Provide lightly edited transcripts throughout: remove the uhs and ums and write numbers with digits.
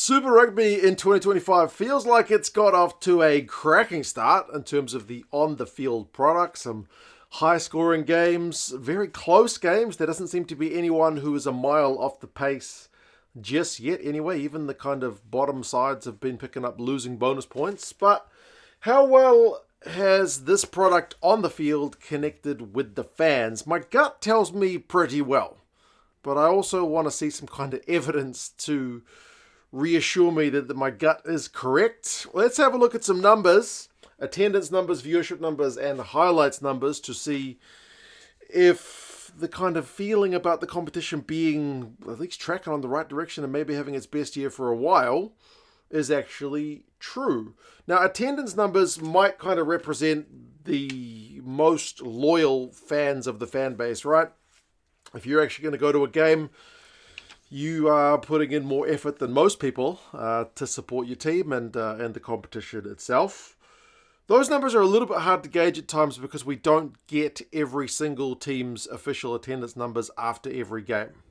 Super Rugby in 2025 feels like it's got off to a cracking start in terms of the on-the-field product. Some high-scoring games, very close games. There doesn't seem to be anyone who is a mile off the pace just yet. Anyway, even the kind of bottom sides have been picking up losing bonus points. But how well has this product on the field connected with the fans? My gut tells me pretty well. But I also want to see some kind of evidence to reassure me that my gut is correct. Let's have a look at some numbers, attendance numbers, viewership numbers, and highlights numbers to see if the kind of feeling about the competition being at least tracking on the right direction and maybe having its best year for a while is actually true. Now, attendance numbers might kind of represent the most loyal fans of the fan base, right? If you're actually going to go to a game, you are putting in more effort than most people to support your team and the competition itself. Those numbers are a little bit hard to gauge at times because we don't get every single team's official attendance numbers after every game.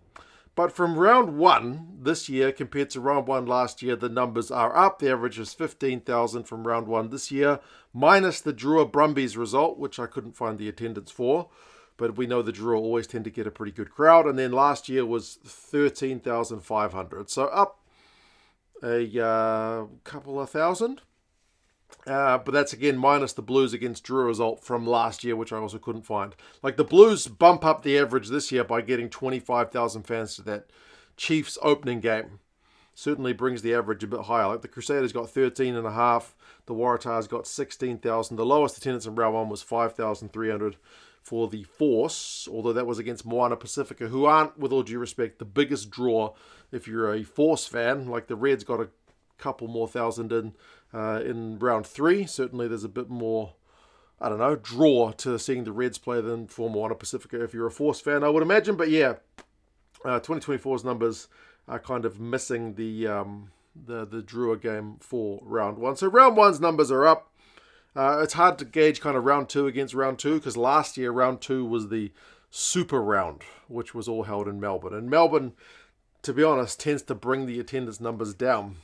But from round one this year compared to round one last year, the numbers are up. The average is 15,000 from round one this year, minus the Drua Brumbies result, which I couldn't find the attendance for. But we know the Drua always tend to get a pretty good crowd. And then last year was 13,500. So up a couple of thousand. But that's again minus the Blues against Drua result from last year, which I also couldn't find. Like the Blues bump up the average this year by getting 25,000 fans to that Chiefs opening game. Certainly brings the average a bit higher. Like the Crusaders got 13.5. The Waratahs got 16,000. The lowest attendance in round one was 5,300. For the Force, although that was against Moana Pacifica, who aren't, with all due respect, the biggest draw if you're a Force fan. Like the Reds got a couple more thousand in round three. Certainly there's a bit more, draw to seeing the Reds play than for Moana Pacifica if you're a Force fan, I would imagine. But yeah, 2024's numbers are kind of missing the Drua game for round one. So round one's numbers are up. It's hard to gauge kind of round two against round two because last year round two was the Super Round, which was all held in Melbourne. And Melbourne, to be honest, tends to bring the attendance numbers down.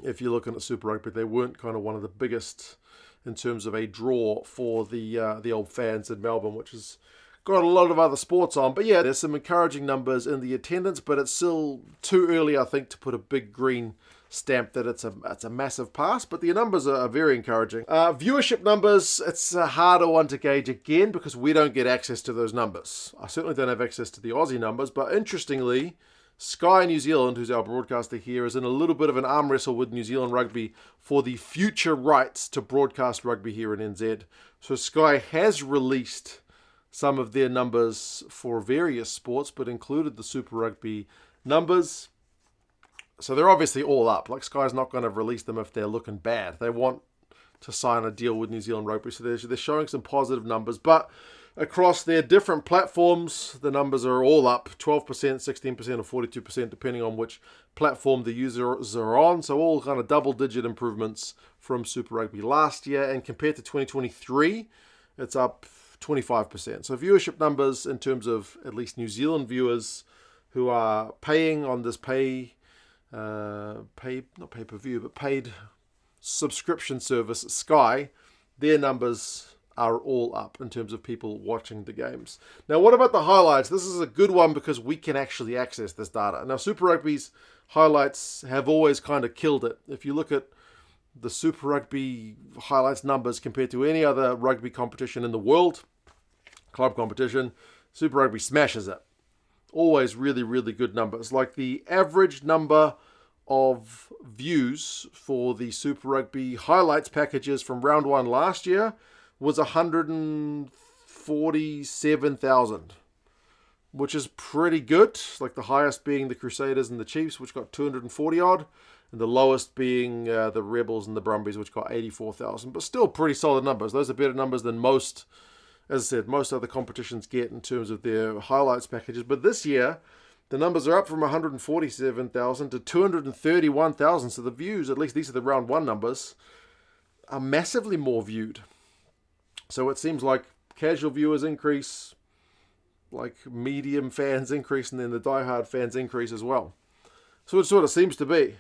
If you're looking at Super Rugby, they weren't kind of one of the biggest in terms of a draw for the old fans in Melbourne, which has got a lot of other sports on. But yeah, there's some encouraging numbers in the attendance, but it's still too early, I think, to put a big green stamp that it's a massive pass, but the numbers are very encouraging. Viewership numbers, it's a harder one to gauge again because we don't get access to those numbers. I certainly don't have access to the Aussie numbers, but interestingly, Sky New Zealand, who's our broadcaster here, is in a little bit of an arm wrestle with New Zealand Rugby for the future rights to broadcast rugby here in NZ. So Sky has released some of their numbers for various sports, but included the Super Rugby numbers. So they're obviously all up. Like Sky's not going to release them if they're looking bad. They want to sign a deal with New Zealand Rugby. So they're showing some positive numbers. But across their different platforms, the numbers are all up. 12%, 16% or 42% depending on which platform the users are on. So all kind of double-digit improvements from Super Rugby last year. And compared to 2023, it's up 25%. So viewership numbers in terms of at least New Zealand viewers who are paying on this paid subscription service Sky, their numbers are all up in terms of people watching the games. Now, what about the highlights? This is a good one because we can actually access this data. Now, Super Rugby's highlights have always kind of killed it. If you look at the Super Rugby highlights numbers compared to any other rugby competition in the world, club competition, Super Rugby smashes it. Always really, really good numbers. Like the average number of views for the Super Rugby highlights packages from round one last year was 147,000, which is pretty good. Like the highest being the Crusaders and the Chiefs, which got 240 odd, and the lowest being the Rebels and the Brumbies, which got 84,000. But still pretty solid numbers. Those are better numbers than most, as I said, most other competitions get in terms of their highlights packages. But this year, the numbers are up from 147,000 to 231,000. So the views, at least these are the round one numbers, are massively more viewed. So it seems like casual viewers increase, like medium fans increase, and then the diehard fans increase as well. So it sort of seems to be.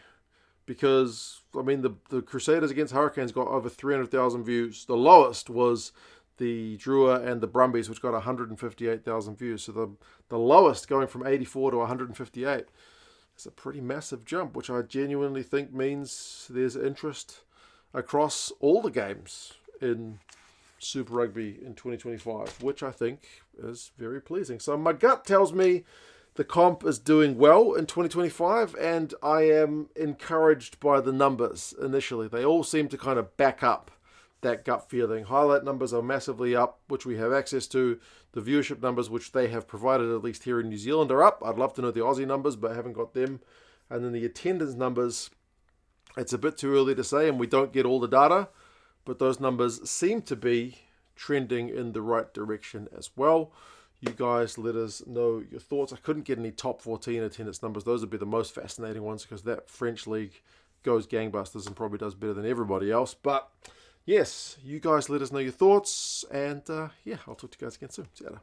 because, I mean, the Crusaders against Hurricanes got over 300,000 views. The lowest was the Drua and the Brumbies, which got 158,000 views. So the lowest going from 84 to 158 is a pretty massive jump, which I genuinely think means there's interest across all the games in Super Rugby in 2025, which I think is very pleasing. So my gut tells me the comp is doing well in 2025, and I am encouraged by the numbers initially. They all seem to kind of back up that gut feeling. Highlight numbers are massively up, which we have access to. The viewership numbers, which they have provided, at least here in New Zealand, are up. I'd love to know the Aussie numbers, but I haven't got them. And then the attendance numbers, it's a bit too early to say, and we don't get all the data, but those numbers seem to be trending in the right direction as well. You guys let us know your thoughts. I couldn't get any top 14 attendance numbers. Those would be the most fascinating ones, because that French league goes gangbusters and probably does better than everybody else. But yes, you guys let us know your thoughts, and yeah, I'll talk to you guys again soon. See you later.